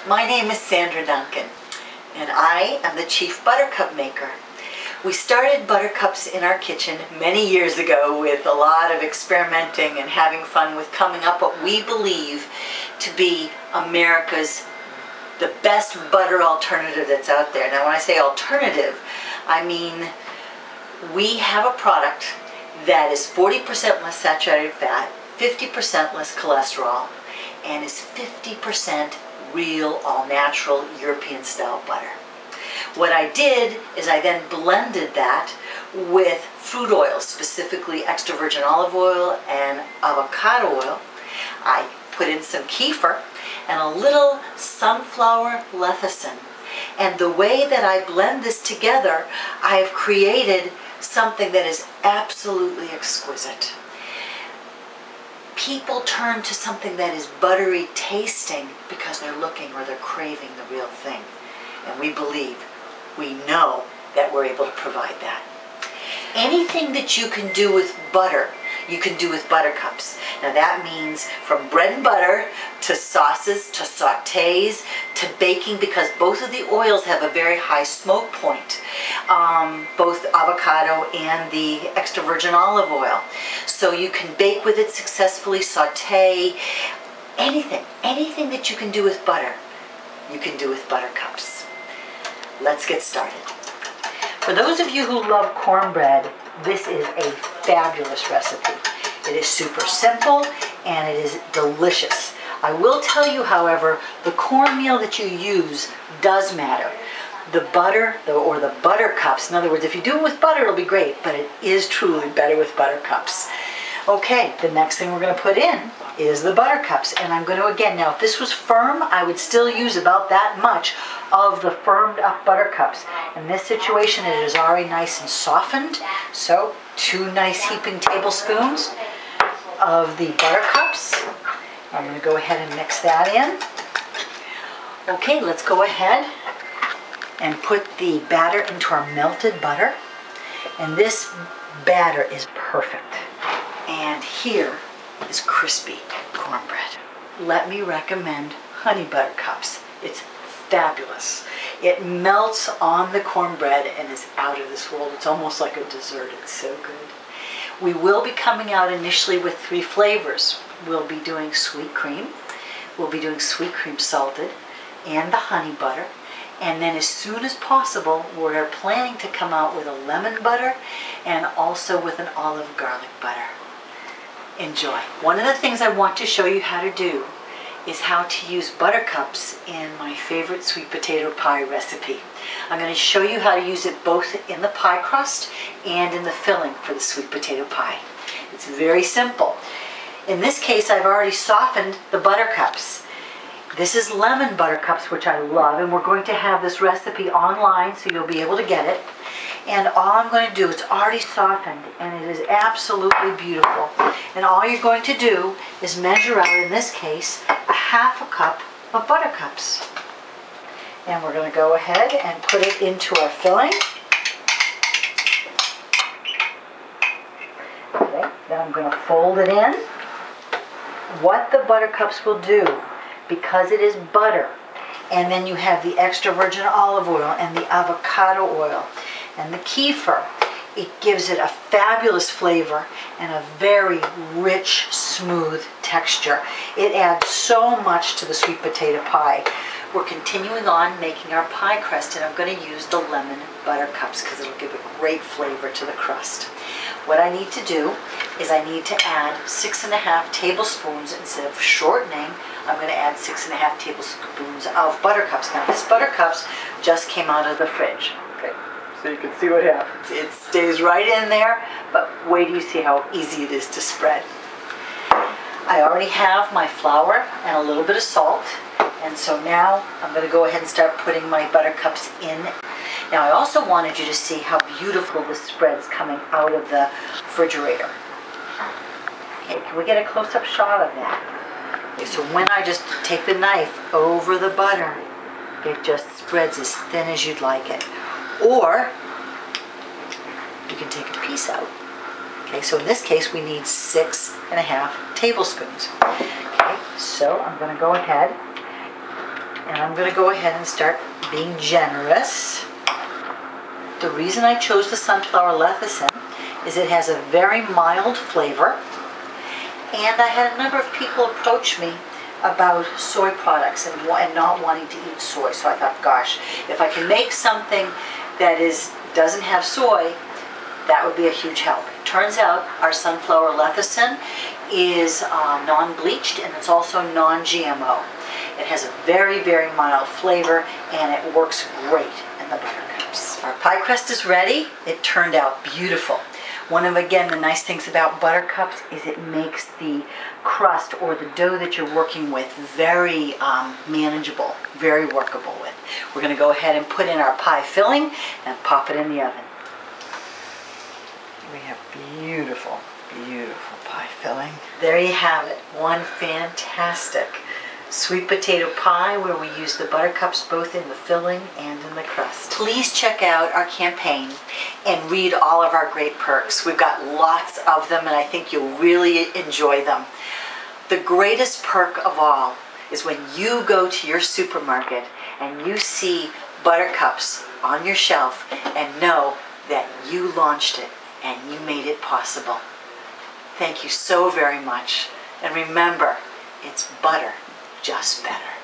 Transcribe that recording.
My name is Sandra Duncan, and I am the Chief Buttercup Maker. We started Buttercups in our kitchen many years ago with a lot of experimenting and having fun with coming up what we believe to be America's the best butter alternative that's out there. Now when I say alternative, I mean we have a product that is 40% less saturated fat, 50% less cholesterol, and is 50% real, all-natural, European-style butter. What I did is I then blended that with fruit oils, specifically extra virgin olive oil and avocado oil. I put in some kefir and a little sunflower lecithin. And the way that I blend this together, I have created something that is absolutely exquisite. People turn to something that is buttery tasting because they're looking or they're craving the real thing. And we believe, we know that we're able to provide that. Anything that you can do with butter, you can do with ButterCups. Now that means from bread and butter to sauces, to sautés, to baking, because both of the oils have a very high smoke point, both avocado and the extra virgin olive oil. So you can bake with it successfully, sauté, anything that you can do with butter, you can do with ButterCups. Let's get started. For those of you who love cornbread, this is a fabulous recipe. It is super simple and it is delicious. I will tell you, however, the cornmeal that you use does matter. The butter, or the ButterCups, in other words, if you do it with butter, it'll be great, but it is truly better with ButterCups. Okay, the next thing we're going to put in is the ButterCups, and I'm going to, again, now if this was firm, I would still use about that much of the firmed up ButterCups. In this situation, it is already nice and softened, so 2 nice heaping tablespoons of the ButterCups. I'm going to go ahead and mix that in. Okay, let's go ahead and put the batter into our melted butter, and this batter is perfect. And here is crispy cornbread. Let me recommend honey ButterCups. It's fabulous. It melts on the cornbread and is out of this world. It's almost like a dessert. It's so good. We will be coming out initially with 3 flavors. We'll be doing sweet cream, we'll be doing sweet cream salted, and the honey butter. And then as soon as possible, we're planning to come out with a lemon butter and also with an olive garlic butter. Enjoy. One of the things I want to show you how to do is how to use ButterCups in my favorite sweet potato pie recipe. I'm going to show you how to use it both in the pie crust and in the filling for the sweet potato pie. It's very simple. In this case, I've already softened the ButterCups. This is lemon ButterCups, which I love, and we're going to have this recipe online so you'll be able to get it. And all I'm going to do, it's already softened, and it is absolutely beautiful. And all you're going to do is measure out, in this case, a ½ cup of ButterCups. And we're going to go ahead and put it into our filling. Okay, then I'm going to fold it in. What the ButterCups will do, because it is butter, and then you have the extra virgin olive oil and the avocado oil and the kefir, it gives it a fabulous flavor and a very rich, smooth texture. It adds so much to the sweet potato pie. We're continuing on making our pie crust, and I'm going to use the lemon ButterCups because it'll give a great flavor to the crust. What I need to do is I need to add 6½ tablespoons, instead of shortening, I'm going to add 6½ tablespoons of ButterCups. Now this ButterCups just came out of the fridge. Okay, so you can see what happens. It stays right in there, but wait till you see how easy it is to spread. I already have my flour and a little bit of salt, and so now I'm going to go ahead and start putting my ButterCups in. Now I also wanted you to see how beautiful this spread's coming out of the refrigerator. Okay, can we get a close-up shot of that? Okay, so when I just take the knife over the butter, it just spreads as thin as you'd like it. Or you can take a piece out. Okay, so in this case we need 6½ tablespoons. Okay, so I'm going to go ahead And I'm going to go ahead and start being generous. The reason I chose the sunflower lecithin is it has a very mild flavor. And I had a number of people approach me about soy products and not wanting to eat soy. So I thought, gosh, if I can make something that doesn't have soy, that would be a huge help. Turns out our sunflower lecithin is non-bleached, and it's also non-GMO. It has a very, very mild flavor, and it works great in the ButterCups. Our pie crust is ready. It turned out beautiful. One of, again, the nice things about ButterCups is it makes the crust or the dough that you're working with very manageable, very workable with. We're going to go ahead and put in our pie filling and pop it in the oven. We have beautiful, beautiful pie filling. There you have it. One fantastic sweet potato pie where we use the ButterCups both in the filling and in the crust. Please check out our campaign and read all of our great perks. We've got lots of them, and I think you'll really enjoy them. The greatest perk of all is when you go to your supermarket and you see ButterCups on your shelf and know that you launched it and you made it possible. Thank you so very much. And remember, it's butter, just better.